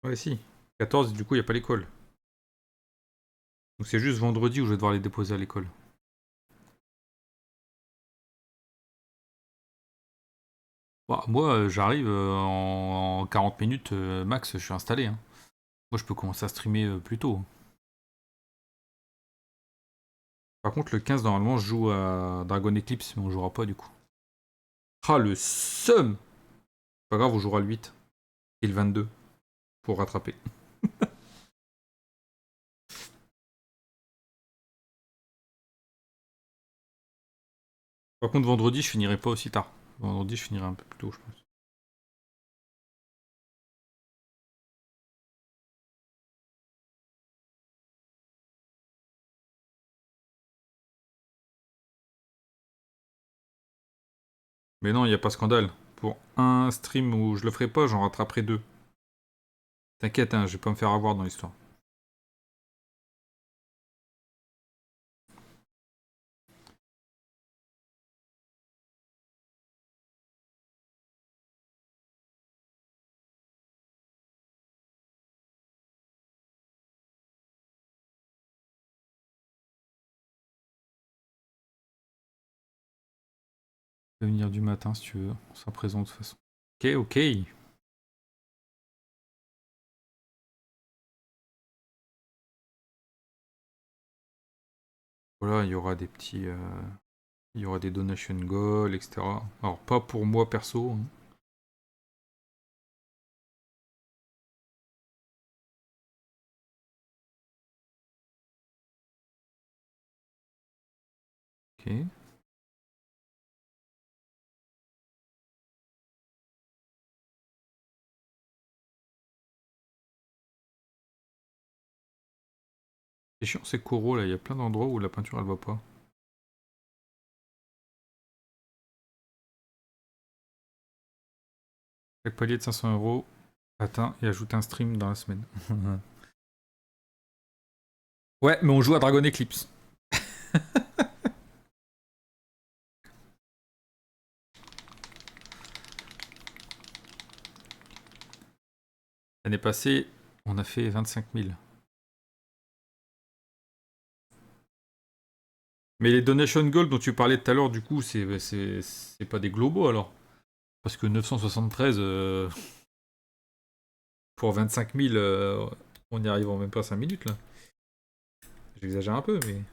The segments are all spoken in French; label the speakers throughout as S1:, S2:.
S1: Ouais, si. 14, du coup, il n'y a pas l'école. Donc c'est juste vendredi où je vais devoir les déposer à l'école. Bah, moi, j'arrive en 40 minutes max, je suis installé, hein. Moi, je peux commencer à streamer plus tôt. Par contre, le 15, normalement, je joue à Dragon Eclipse, mais on jouera pas du coup. Ah, le seum. Pas grave, on jouera le 8 et le 22 pour rattraper. Par contre, vendredi, je finirai pas aussi tard. Vendredi, je finirai un peu plus tôt, je pense. Mais non, il n'y a pas scandale. Pour un stream où je le ferai pas, j'en rattraperai deux. T'inquiète, hein, je vais pas me faire avoir dans l'histoire. Je vais venir du matin si tu veux. On sera présent de toute façon. Ok, ok. Voilà, il y aura des petits. Il y aura des donation goals, etc. Alors, pas pour moi perso, hein. Ok. C'est chiant, c'est Koro là. Il y a plein d'endroits où la peinture elle va pas. Chaque palier de 500 € atteint et ajoute un stream dans la semaine. Ouais, mais on joue à Dragon Eclipse. L'année passée, on a fait 25 000. Mais les donation goals dont tu parlais tout à l'heure, du coup, c'est pas des globaux alors. Parce que 973 pour 25 000, on y arrive en même pas 5 minutes là. J'exagère un peu, mais.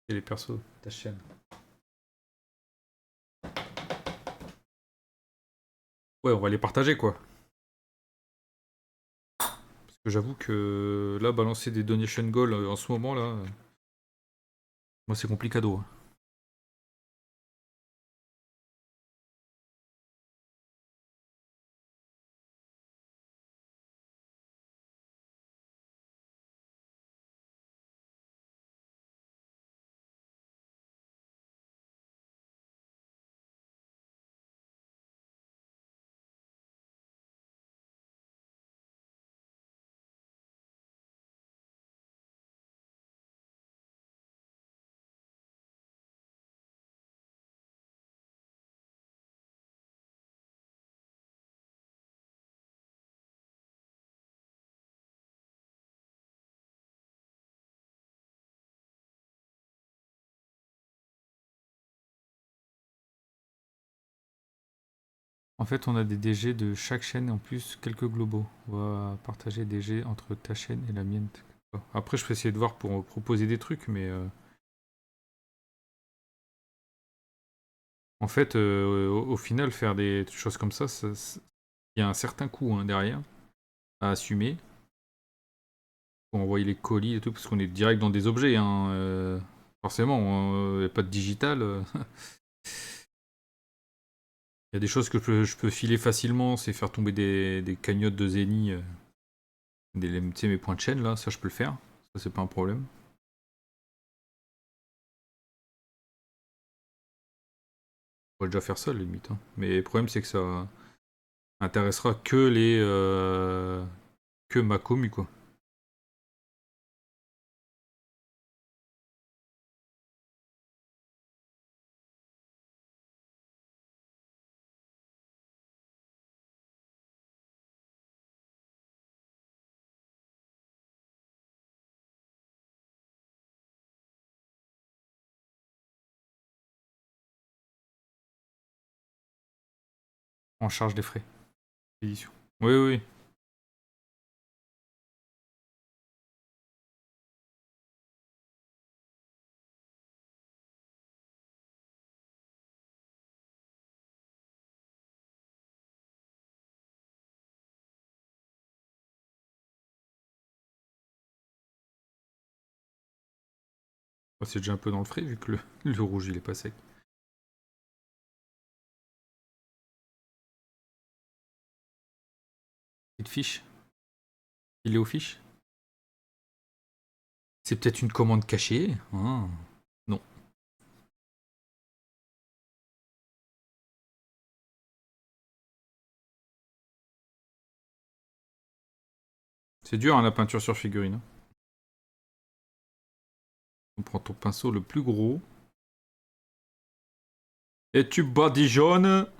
S1: Et les persos de ta chaîne. Ouais, on va les partager quoi. Parce que j'avoue que là, balancer des donation goals en ce moment là, moi c'est complicado, hein. En fait, on a des DG de chaque chaîne et en plus quelques globaux. On va partager DG entre ta chaîne et la mienne. Après, je peux essayer de voir pour proposer des trucs, mais en fait, au final, faire des choses comme ça, il y a un certain coût hein, derrière à assumer. Pour envoyer les colis et tout, parce qu'on est direct dans des objets, hein, forcément, il n'y a pas de digital. Il y a des choses que je peux filer facilement, c'est faire tomber des cagnottes de Zeni, tu sais, mes points de chaîne là, ça je peux le faire. Ça c'est pas un problème. On va déjà faire ça, à la limite, hein. Mais le problème c'est que ça intéressera que ma commu quoi. En charge des frais d'édition. Oui, oui, oui. Bah, c'est déjà un peu dans le frais vu que le rouge il est pas sec. Petite fiche. Il est aux fiches. C'est peut-être une commande cachée. Ah, non. C'est dur hein, la peinture sur figurine. On prend ton pinceau le plus gros. Et tu badigeonnes.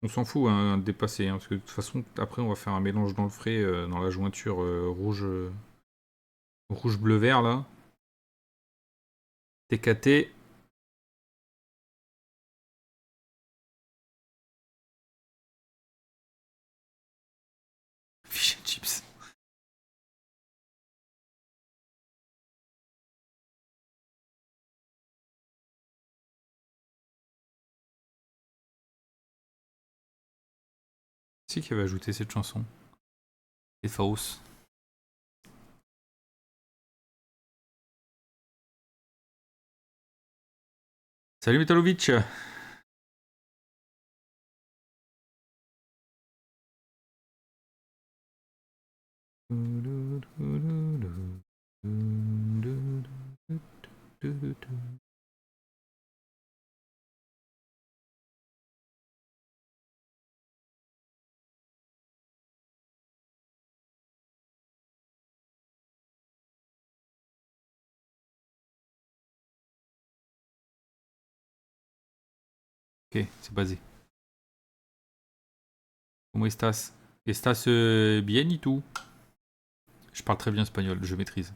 S1: On s'en fout hein, de dépasser, hein, parce que de toute façon, après, on va faire un mélange dans le frais, dans la jointure rouge, rouge, bleu, vert, là. TKT. Fish and chips. C'est qui avait ajouté cette chanson? C'est Faust. Salut Metalovic. Ok, c'est basé. Comment estás? Estás bien et tout? Je parle très bien espagnol, je maîtrise.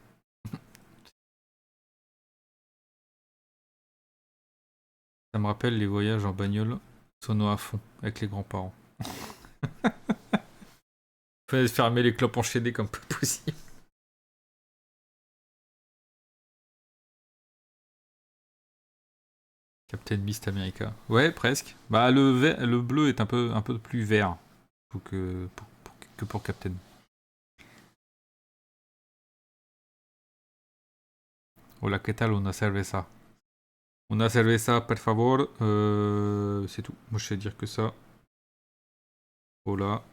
S1: Ça me rappelle les voyages en bagnole sono à fond avec les grands-parents. Fallait se fermer les clopes enchaînées comme pas possible. Captain Beast America. Ouais, presque. Bah le bleu est un peu plus vert que pour Captain. Hola, ¿qué tal? Una cerveza. Una cerveza, por favor. C'est tout. Moi, je sais dire que ça. Hola.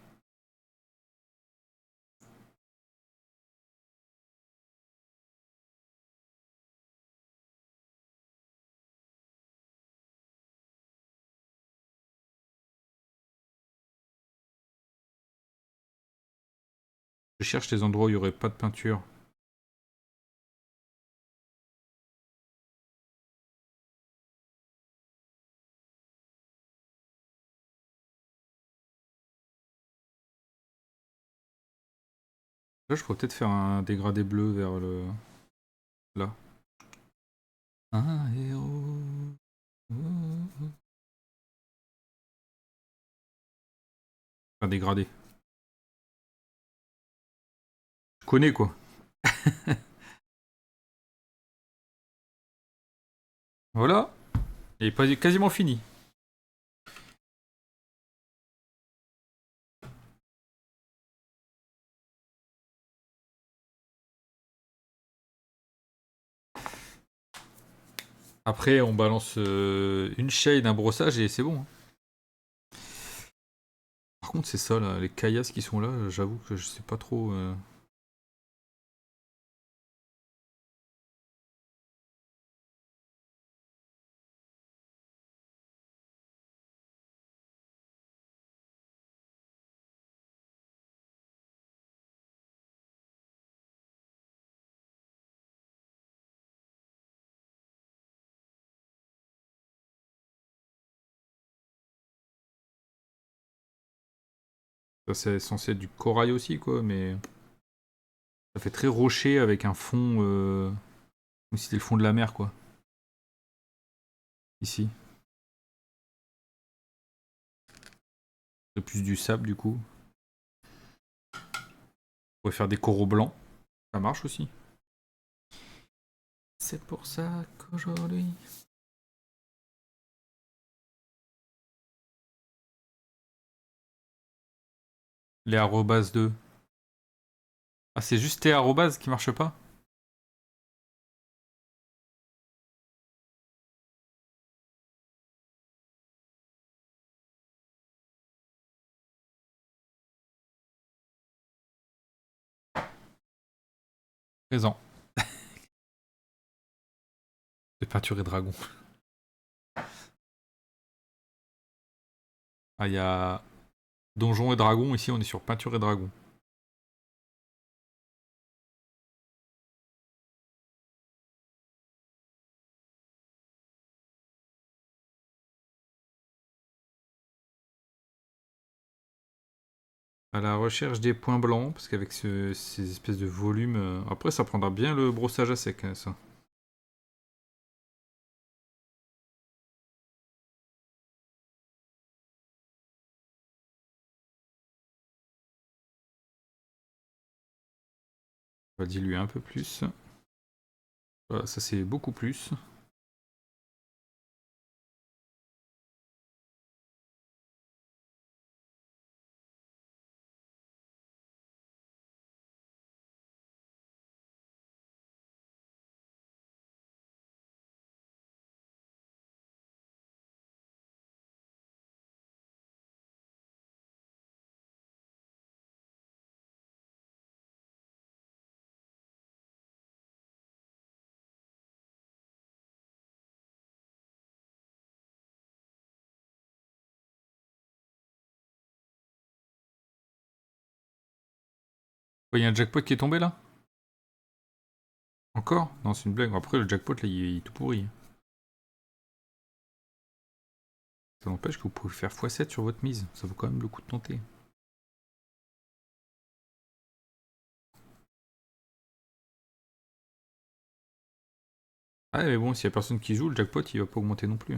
S1: Je cherche les endroits où il n'y aurait pas de peinture. Là, je pourrais peut-être faire un dégradé bleu vers le... Là. Un héros. Un dégradé. Je connais, quoi. Voilà. Il est quasiment fini. Après, on balance une shade, un brossage et c'est bon. Hein. Par contre, c'est ça, là, les caillasses qui sont là, j'avoue que je sais pas trop... Ça, c'est censé être du corail aussi, quoi, mais ça fait très rocher avec un fond comme si c'était le fond de la mer, quoi. Ici. C'est plus du sable, du coup. On pourrait faire des coraux blancs. Ça marche aussi. C'est pour ça qu'aujourd'hui... Les arrobas 2. Ah, c'est juste tes arrobas qui marche pas? Présent. De peinture et dragon. Ah, il y a donjon et dragon. Ici, on est sur peinture et dragon. À la recherche des points blancs, parce qu'avec ces espèces de volumes... Après, ça prendra bien le brossage à sec, hein, ça. On va diluer un peu plus. Voilà, ça c'est beaucoup plus. Il y a un jackpot qui est tombé là? Encore? Non, c'est une blague. Après, le jackpot là, il est tout pourri. Ça n'empêche que vous pouvez faire x7 sur votre mise. Ça vaut quand même le coup de tenter. Ah, mais bon, s'il y a personne qui joue, le jackpot il va pas augmenter non plus.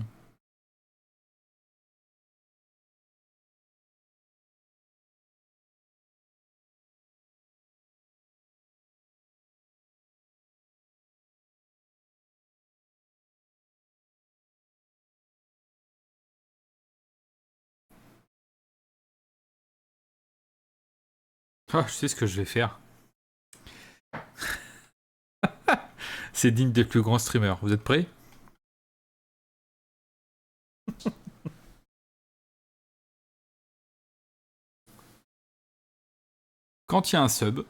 S1: Ah, je sais ce que je vais faire. C'est digne des plus grands streamers. Vous êtes prêts? Quand il y a un sub,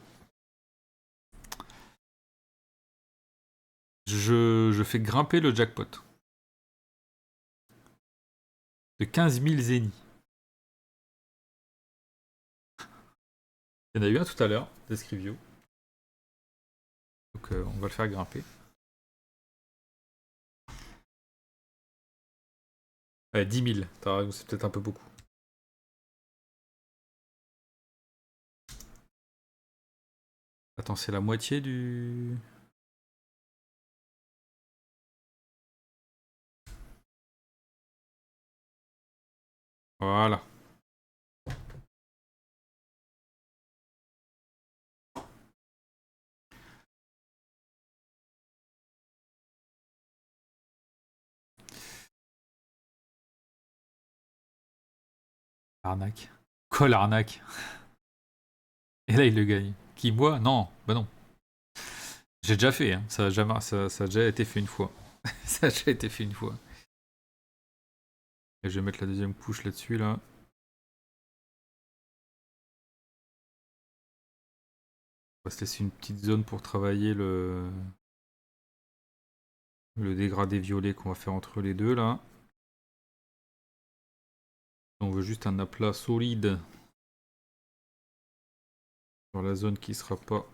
S1: je fais grimper le jackpot de 15 000 zéniths. Il y en a eu un tout à l'heure, Descrivio. Donc on va le faire grimper. Ouais, 10 000, t'as raison, c'est peut-être un peu beaucoup. Attends, c'est la moitié du... Voilà. Arnaque. Quoi l'arnaque? Et là, il le gagne. Qui, moi? Non, bah non. J'ai déjà fait, hein. Ça, a jamais, ça a déjà été fait une fois. Ça a déjà été fait une fois. Et je vais mettre la deuxième couche là-dessus, là. On va se laisser une petite zone pour travailler le dégradé violet qu'on va faire entre les deux, là. On veut juste un aplat solide sur la zone qui sera pas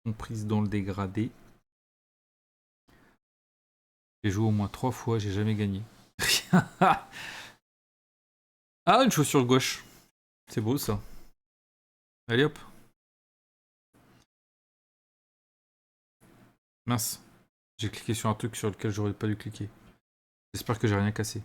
S1: comprise dans le dégradé. J'ai joué au moins 3 fois, j'ai jamais gagné. Ah, une chaussure gauche. C'est beau ça. Allez hop. Mince. J'ai cliqué sur un truc sur lequel j'aurais pas dû cliquer. J'espère que j'ai rien cassé.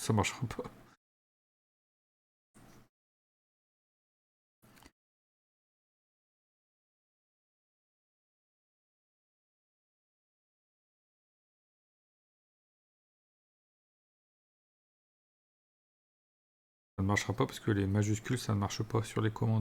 S1: Ça marchera pas. Ça ne marchera pas parce que les majuscules ça ne marche pas sur les commandes.